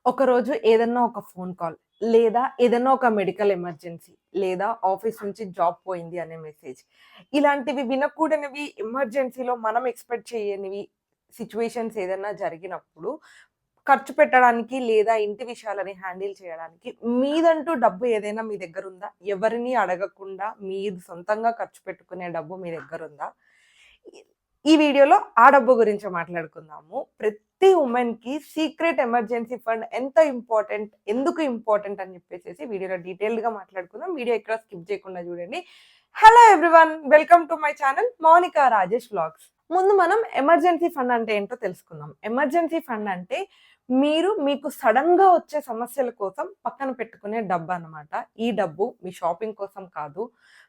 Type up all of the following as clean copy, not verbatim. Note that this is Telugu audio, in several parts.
ఒకరోజు ఏదన్నా ఒక ఫోన్ కాల్, లేదా ఏదన్నా ఒక మెడికల్ ఎమర్జెన్సీ, లేదా ఆఫీస్ నుంచి జాబ్ పోయింది అనే మెసేజ్. ఇలాంటివి వినకూడనివి ఎమర్జెన్సీలో మనం ఎక్స్‌పెక్ట్ చేయనివి సిట్యుయేషన్స్ ఏదన్నా జరిగినప్పుడు, ఖర్చు పెట్టడానికి లేదా ఇంటి విషయాలని హ్యాండిల్ చేయడానికి మీదంటూ డబ్బు ఏదైనా మీ దగ్గరుందా? ఎవరిని అడగకుండా మీరు సొంతంగా ఖర్చు పెట్టుకునే డబ్బు మీ దగ్గరుందా? ఈ ఈ వీడియోలో ఆ డబ్బు గురించి మాట్లాడుకుందాము. ప్రతి వుమెన్‌కి సీక్రెట్ ఎమర్జెన్సీ ఫండ్ ఎంత ఇంపార్టెంట్, ఎందుకు ఇంపార్టెంట్ అని చెప్పేసేసి వీడియోలో డీటెయిల్డ్‌గా మాట్లాడుకుందాం. వీడియో ఎక్కడ స్కిప్ చేయకుండా చూడండి. Hello everyone! Welcome to my channel Mounika Rajesh vlogs. ముందు మనం ఎమర్జెన్సీ ఫండ్ అంటే ఏంటో తెలుసుకుందాం. ఎమర్జెన్సీ ఫండ్ అంటే మీకు సడెన్‌గా వచ్చే సమస్యల కోసం పక్కన పెట్టుకునే డబ్బన్నమాట. ఈ డబ్బు మీ షాపింగ్ కోసం కాదు.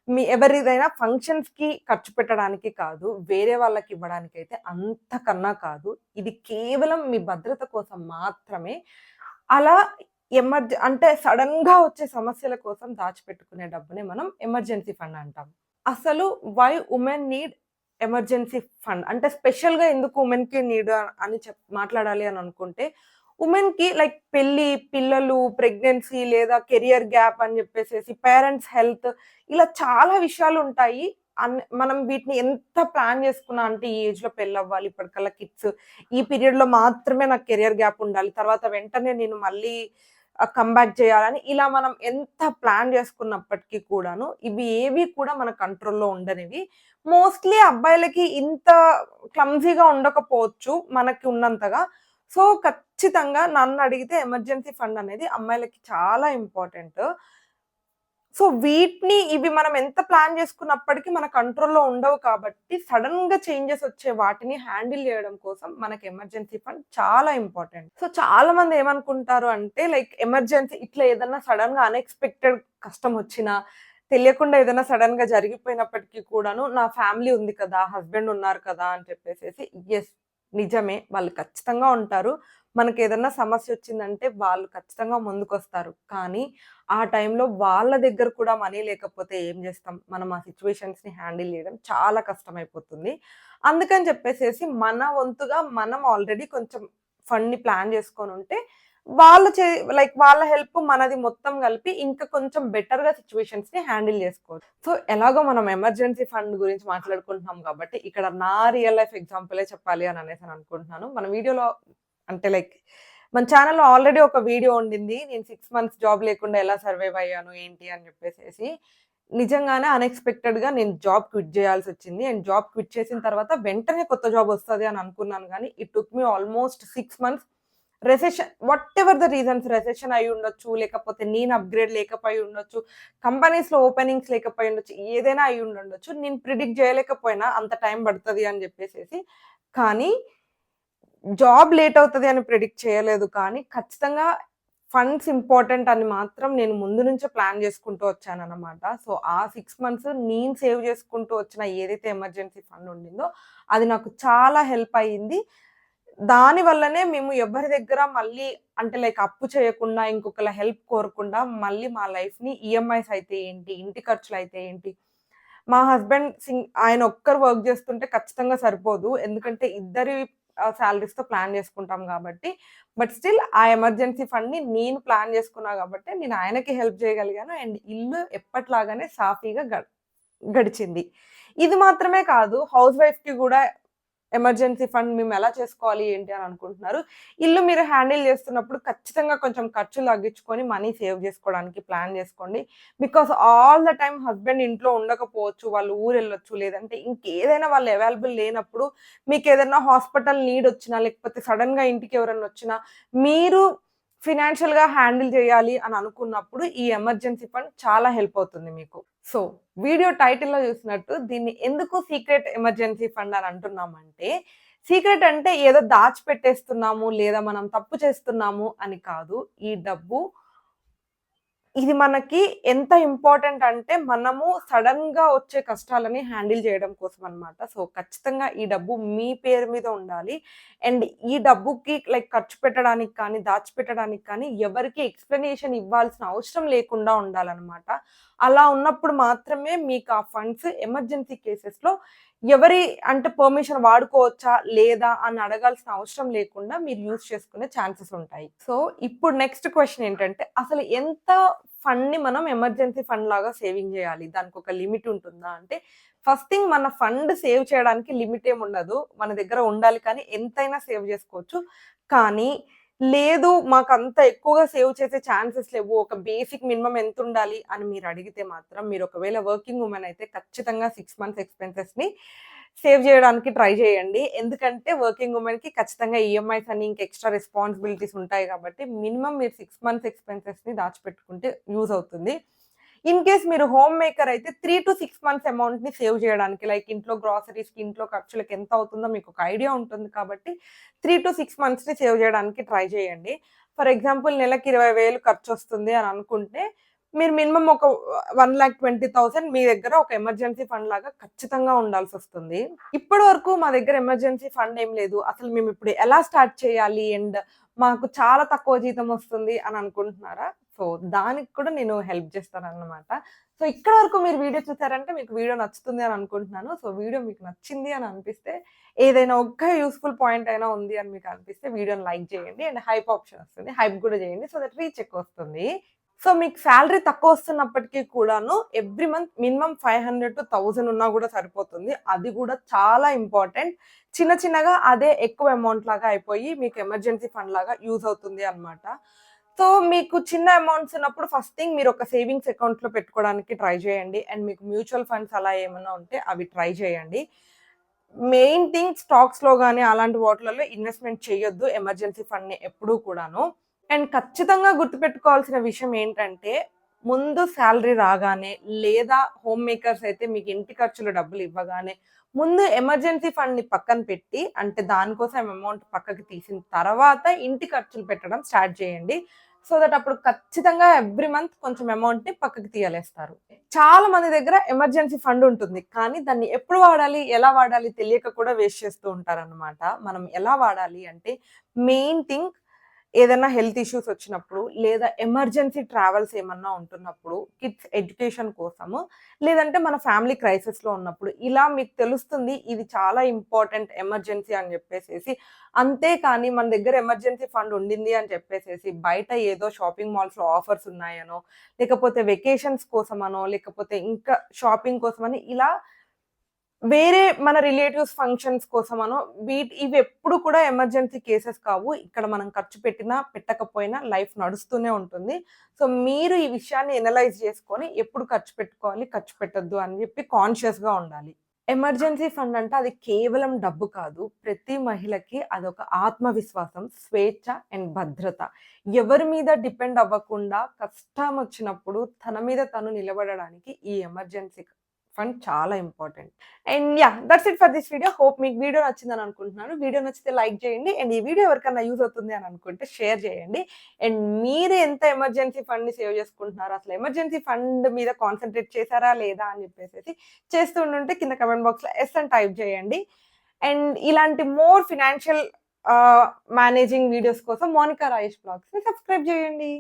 మీ ఎవరిదైనా ఫంక్షన్స్‌కి ఖర్చు పెట్టడానికి కాదు. వేరే వాళ్ళకివ్వడానికైతే అంతకన్నా కాదు. ఇది కేవలం మీ భద్రత కోసం మాత్రమే. అలా అంటే సడెన్‌గా వచ్చే సమస్యల కోసం దాచిపెట్టుకునే డబ్బునే మనం ఎమర్జెన్సీ ఫండ్ అంటాం. అసలు why women need emergency fund అంటే స్పెషల్‌గా ఎందుకు వుమెన్‌కి నీడ్ అని మాట్లాడాలి అని అనుకుంటే, వుమెన్‌కి లైక్ పెళ్లి, పిల్లలు, ప్రెగ్నెన్సీ లేదా కెరియర్ గ్యాప్ అని చెప్పేసేసి పేరెంట్స్ హెల్త్ ఇలా చాలా విషయాలుంటాయి. మనం వీటిని ఎంత ప్లాన్ చేసుకున్నా అంటే ఈ ఏజ్‌లో పెళ్లవ్వాలి, ఇప్పటికల్లా కిడ్స్, ఈ పీరియడ్‌లో మాత్రమే నాకు కెరియర్ గ్యాప్ ఉండాలి. తర్వాత వెంటనే నేను మళ్ళీ కమ్‌బ్యాక్ చేయాలని ఇలా మనం ఎంత ప్లాన్ చేసుకున్నప్పటికీ కూడాను ఇవి ఏవి కూడా మన కంట్రోల్‌లో ఉండనివి. మోస్ట్‌లీ అబ్బాయిలకి ఇంత క్లమ్జీగా ఉండకపోవచ్చు మనకి ఉన్నంతగా. సో, ఖచ్చితంగా నన్నడిగితే ఎమర్జెన్సీ ఫండ్ అనేది అమ్మాయిలకి చాలా ఇంపార్టెంట్. సో, ఇవి మనం ఎంత ప్లాన్ చేసుకున్నప్పటికీ మన కంట్రోల్‌లో ఉండవు కాబట్టి, సడెన్‌గా చేంజెస్ వచ్చే వాటిని హ్యాండిల్ చేయడం కోసం మనకి ఎమర్జెన్సీ ఫండ్ చాలా ఇంపార్టెంట్. సో, చాలామంది ఏమనుకుంటారు అంటే లైక్ ఎమర్జెన్సీ ఇట్లా ఏదన్నా సడెన్‌గా అన్‌ఎక్స్‌పెక్టెడ్ కష్టం వచ్చినా, తెలియకుండా ఏదైనా సడెన్‌గా జరిగిపోయినప్పటికీ కూడాను, నా ఫ్యామిలీ ఉంది కదా! హస్బెండ్ ఉన్నారు కదా! అని చెప్పేసేసి యెస్, నిజమే. వాళ్ళు ఖచ్చితంగా ఉంటారు. మనకేదన్నా సమస్యొచ్చిందంటే వాళ్ళు ఖచ్చితంగా ముందుకొస్తారు. కానీ ఆ టైంలో వాళ్ళ దగ్గర కూడా మనీ లేకపోతే ఏం జేస్తాం? మనం ఆ సిట్యుయేషన్స్‌ని హ్యాండిల్ జేయడం చాలా కష్టమైపోతుంది. అందుకని చెప్పేసేసి మన వంతుగా మనం ఆల్రెడీ కొంచెం ఫండ్‌ని ప్లాన్ జేసుకొనుంటే, వాళ్ళు చే లైక్ వాళ్ళ హెల్ప్ మనది మొత్తం కలిపి ఇంకా కొంచెం బెటర్‌గా సిట్యుయేషన్స్‌ని హ్యాండిల్ జేసుకోవచ్చు. సో, ఎలాగో మనం ఎమర్జెన్సీ ఫండ్ గురించి మాట్లాడుకుంటున్నాం కాబట్టి, ఇక్కడ నా రియల్ లైఫ్ ఎగ్జాంపులే చెప్పాలి అని అనేసి అనుకుంటున్నాను. మన వీడియోలో అంటే లైక్ మన ఛానెల్‌లో ఆల్రెడీ ఒక వీడియో ఉండింది. నేను 6 మంత్స్ జాబ్ లేకుండా ఎలా సర్వైవ్ అయ్యాను ఏంటి అని చెప్పేసేసి. నిజంగానే అన్‌ఎక్స్‌పెక్టెడ్‌గా నేను జాబ్ క్విట్ చేయాల్సొచ్చింది. అండ్ జాబ్ క్విట్ చేసిన తర్వాత వెంటనే కొత్త జాబ్ వస్తది అని అనుకున్నాను గానీ, it took me almost 6 months. Whatever the reasons, recession అయ్యుండొచ్చు, లేకపోతే నేను అప్‌గ్రేడ్ లేకపోయి ఉండొచ్చు, కంపెనీస్‌లో ఓపెనింగ్స్ లేకపోయి ఉండొచ్చు, ఏదైనా అయ్యుండొచ్చు. నేను ప్రిడిక్ట్ చేయలేకపోయినా అంత టైం పడతది అని చెప్పేసేసి. కానీ జాబ్ లేట్ అవుతది అని ప్రిడిక్ట్ చేయలేదు కానీ, ఖచ్చితంగా ఫండ్స్ ఇంపార్టెంట్ అని మాత్రం నేను ముందు నుంచే ప్లాన్ చేసుకుంటూ వచ్చాననమాట. సో, ఆ 6 మంత్స్ నేను సేవ్ చేసుకుంటూ వచ్చిన ఏదైతే ఎమర్జెన్సీ ఫండ్ ఉండిందో, అది నాకు చాలా హెల్ప్ అయ్యింది. దాని వల్లనే మేము ఎవ్వరి దగ్గర మళ్ళీ అంటే లైక్ అప్పు చేయకుండా, ఇంకొకళ్ళ హెల్ప్ కోరకుండా మళ్ళీ మా లైఫ్‌ని ఈఎంఐస్ అయితే ఏంటి, ఇంటి ఖర్చులైతే ఏంటి, మా హస్బెండ్ ఆయన ఒక్కరు వర్క్ చేస్తుంటే ఖచ్చితంగా సరిపోదు. ఎందుకంటే ఇద్దరి సాలరీస్‌తో ప్లాన్ చేసుకుంటాం గాబట్టి. బట్ స్టిల్ ఆ ఎమర్జెన్సీ ఫండ్‌ని నేను ప్లాన్ చేసుకున్నా గాబట్టే నేను ఆయనకి హెల్ప్ చేయగలిగాను. అండ్ ఇల్లు ఎప్పటిలాగానే సాఫీగా గడిచింది. ఇది మాత్రమే కాదు, హౌస్ వైఫ్‌కి గూడా ఎమర్జెన్సీ ఫండ్ మేమెలా చేసుకోవాలి ఏంటి అని అనుకుంటున్నారు. ఇల్లు మీరు హ్యాండిల్ చేస్తున్నప్పుడు ఖచ్చితంగా కొంచెం ఖర్చులు తగ్గించుకొని మనీ సేవ్ చేసుకోవడానికి ప్లాన్ చేసుకోండి. Because all the time husband ఇంట్లో ఉండకపోవచ్చు. వాళ్ళు ఊరెళ్ళొచ్చు. లేదంటే ఇంకేదైనా వాళ్ళు అవైలబుల్ లేనప్పుడు మీకేదైనా హాస్పిటల్ నీడొచ్చినా, లేకపోతే సడెన్‌గా ఇంటికి ఎవరైనా వచ్చినా, మీరు ఫినాన్షియల్‌గా హ్యాండిల్ చేయాలి అని అనుకున్నప్పుడు ఈ ఎమర్జెన్సీ ఫండ్ చాలా హెల్ప్ అవుతుంది మీకు. సో, వీడియో టైటిల్‌లో చూసినట్టు దీన్ని ఎందుకు సీక్రెట్ ఎమర్జెన్సీ ఫండ్ అని అంటున్నామంటే, సీక్రెట్ అంటే ఏదో దాచిపెట్టేస్తున్నాము, లేదా మనం తప్పు చేస్తున్నాము అని కాదు. ఈ డబ్బు ఇది మనకి ఎంత ఇంపార్టెంట్ అంటే, మనము సడెన్‌గా వచ్చే కష్టాలని హ్యాండిల్ చేయడం కోసం అన్నమాట. సో, ఖచ్చితంగా ఈ డబ్బు మీ పేరు మీద ఉండాలి. అండ్ ఈ డబ్బుకి లైక్ ఖర్చు పెట్టడానికి కానీ, దాచిపెట్టడానికి కానీ ఎవరికీ ఎక్స్‌ప్లనేషన్ ఇవ్వాల్సిన అవసరం లేకుండా ఉండాలన్నమాట. అలా ఉన్నప్పుడు మాత్రమే మీకు ఆ ఫండ్స్ ఎమర్జెన్సీ కేసెస్‌లో ఎవరి అంటే పర్మిషన్ వాడుకోవచ్చా? లేదా? అని అడగాల్సిన అవసరం లేకుండా మీరు యూజ్ చేసుకునే ఛాన్సెస్ ఉంటాయి. సో, ఇప్పుడు నెక్స్ట్ క్వెషన్ ఏంటంటే అసలు ఎంత ఫండ్‌ని మనం ఎమర్జెన్సీ ఫండ్ లాగా సేవింగ్ జేయాలి? దానికొక లిమిట్ ఉంటుందా? అంటే ఫస్ట్ థింగ్ మన ఫండ్ సేవ్ చేయడానికి లిమిట్ ఏముండదు. మన దగ్గర ఉండాలి కానీ ఎంతైనా సేవ్ జేసుకోవచ్చు. కానీ లేదు మాకంత ఎక్కువగా సేవ్ చేసే ఛాన్సెస్ లేవు. ఒక బేసిక్ మినిమమ్ ఎంతుండాలి అని మీరడిగితే మాత్రం మీరు ఒకవేళ వర్కింగ్ వుమెన్ అయితే ఖచ్చితంగా 6 మంత్స్ ఎక్స్‌పెన్సెస్‌ని సేవ్ జేయడానికి ట్రై జేయండి. ఎందుకంటే వర్కింగ్ వుమెన్‌కి ఖచ్చితంగా ఈఎంఐస్ అని ఇంక ఎక్స్‌ట్రా రెస్పాన్సిబిలిటీస్ ఉంటాయి గాబట్టి మినిమమ్ మీరు 6 మంత్స్ ఎక్స్‌పెన్సెస్‌ని దాచిపెట్టుకుంటే యూజ్ అవుతుంది. ఇన్ కేస్ మీరు హోమ్ మేకర్ అయితే 3-6 మంత్స్ అమౌంట్‌ని సేవ్ జేయడానికి లైక్ ఇంట్లో గ్రాసరీస్‌కి, ఇంట్లో ఖర్చులకి ఎంత అవుతుందో మీకొక ఐడియా ఉంటుంది కాబట్టి 3-6 మంత్స్‌ని సేవ్ జేయడానికి ట్రై జేయండి. ఫర్ ఎగ్జాంపుల్ నెలకి 20,000 ఖర్చొస్తుంది అని అనుకుంటే మీరు మినిమమ్ ఒక 1,20,000 మీ దగ్గర ఒక ఎమర్జెన్సీ ఫండ్ లాగా ఖచ్చితంగా ఉండాల్సొస్తుంది. ఇప్పటి వరకు మా దగ్గర ఎమర్జెన్సీ ఫండ్ ఏం లేదు. అసలు మేమిప్పుడు ఎలా స్టార్ట్ చేయాలి? అండ్ మాకు చాలా తక్కువ జీతం వస్తుంది అని అనుకుంటున్నారా? సో, దానికి కూడా నేను హెల్ప్ చేస్తానన్నమాట. సో, ఇక్కడి వరకు మీరు వీడియో చూసారంటే మీకు వీడియో నచ్చుతుంది అని అనుకుంటున్నాను. సో, వీడియో మీకు నచ్చింది అని అనిపిస్తే ఏదైనా ఒక్క యూజ్‌ఫుల్ పాయింట్ అయినా ఉంది అని మీకు అనిపిస్తే వీడియోని లైక్ చేయండి. అండ్ హైప్ ఆప్షన్ వస్తుంది. హైప్ కూడా చేయండి. సో దట్ రీచ్ ఎక్కువొస్తుంది. సో, మీకు సాలరీ తక్కువొస్తున్నప్పటికి కూడాను ఎవ్రీ మంత్ మినిమమ్ 500-1000 ఉన్నా గూడా సరిపోతుంది. అది గూడా చాలా ఇంపార్టెంట్. చిన్న చిన్నగా అదే ఎక్కువ అమౌంట్ లాగా అయిపోయి మీకు ఎమర్జెన్సీ ఫండ్ లాగా యూజ్ అవుతుంది అన్నమాట. సో, మీకు చిన్న అమౌంట్స్ ఉన్నప్పుడు ఫస్ట్ థింగ్ మీరొక సేవింగ్స్ అకౌంట్‌లో పెట్టుకోవడానికి ట్రై చేయండి. అండ్ మీకు మ్యూచువల్ ఫండ్స్ అలా ఏమన్నా ఉంటే అవి ట్రై చేయండి. మెయిన్ థింగ్ స్టాక్స్‌లో గాని అలాంటి వాటిలలో ఇన్వెస్ట్‌మెంట్ చేయొద్దు ఎమర్జెన్సీ ఫండ్‌ని ఎప్పుడూ కూడాను. అండ్ ఖచ్చితంగా గుర్తుపెట్టుకోవాల్సిన విషయం ఏంటంటే, ముందు సాలరీ రాగానే లేదా హోమ్ మేకర్స్ అయితే మీకు ఇంటి ఖర్చులు డబ్బులు ఇవ్వగానే, ముందు ఎమర్జెన్సీ ఫండ్‌ని పక్కన పెట్టి, అంటే దానికోసం అమౌంట్ పక్కకి తీసిన తర్వాత ఇంటి ఖర్చులు పెట్టడం స్టార్ట్ చేయండి. సో దట్ అప్పుడు ఖచ్చితంగా ఎవ్రీ మంత్ కొంచెం అమౌంట్‌ని పక్కకి తీయలేస్తారు. చాలా మంది దగ్గర ఎమర్జెన్సీ ఫండ్ ఉంటుంది. కానీ దాన్ని ఎప్పుడు వాడాలి, ఎలా వాడాలి తెలియక కూడా వేస్ట్ చేస్తూ ఉంటారనమాట. మనం ఎలా వాడాలి అంటే మెయిన్ థింగ్ ఏదైనా హెల్త్ ఇష్యూస్ వచ్చినప్పుడు, లేదా ఎమర్జెన్సీ ట్రావెల్స్ ఏమన్నా ఉంటున్నప్పుడు, కిడ్స్ ఎడ్యుకేషన్ కోసము, లేదంటే మన ఫ్యామిలీ క్రైసిస్‌లో ఉన్నప్పుడు, ఇలా మీకు తెలుస్తుంది ఇది చాలా ఇంపార్టెంట్ ఎమర్జెన్సీ అని చెప్పేసేసి. అంతేకానీ మన దగ్గర ఎమర్జెన్సీ ఫండ్ ఉండింది అని చెప్పేసేసి, బయట ఏదో షాపింగ్ మాల్స్‌లో ఆఫర్స్ ఉన్నాయనో, లేకపోతే వెకేషన్స్ కోసమనో, లేకపోతే ఇంకా షాపింగ్ కోసమని ఇలా వేరే మన రిలేటివ్స్ ఫంక్షన్స్ కోసమనో ఇవెప్పుడు కూడా ఎమర్జెన్సీ కేసెస్ కావు. ఇక్కడ మనం ఖర్చు పెట్టినా, పెట్టకపోయినా లైఫ్ నడుస్తూనే ఉంటుంది. సో, మీరు ఈ విషయాన్ని ఎనలైజ్ చేసుకొని ఎప్పుడు ఖర్చు పెట్టుకోవాలి, ఖర్చు పెట్టొద్దు అని చెప్పి కాన్షియస్‌గా ఉండాలి. ఎమర్జెన్సీ ఫండ్ అంటే అది కేవలం డబ్బు కాదు. ప్రతి మహిళకి అదొక ఆత్మవిశ్వాసం, స్వేచ్ఛ అండ్ భద్రత. ఎవరి మీద డిపెండ్ అవ్వకుండా కష్టమొచ్చినప్పుడు తన మీద తను నిలబడడానికి ఈ ఎమర్జెన్సీ ఫండ్ చాలా important. And yeah! That's it for this video. Hope మీకు వీడియో నచ్చిందని అనుకుంటున్నాను. వీడియో నచ్చితే లైక్ చేయండి. అండ్ ఈ వీడియో ఎవరికన్నా యూజ్ అవుతుంది అని అనుకుంటే షేర్ చేయండి. అండ్ మీరు ఎంత ఎమర్జెన్సీ ఫండ్‌ని సేవ్ చేసుకుంటున్నారు? అసలు ఎమర్జెన్సీ ఫండ్ మీద కాన్సంట్రేట్ చేశారా లేదా అని చెప్పేసేసి చేస్తూ ఉండుంటే కింద కామెంట్ బాక్స్‌లో యెస్ అని టైప్ చేయండి. అండ్ ఇలాంటి మోర్ ఫైనాన్షియల్ మేనేజింగ్ వీడియోస్ కోసం మోనికా రాజేష్ బ్లాగ్స్‌ని సబ్స్క్రైబ్ చేయండి.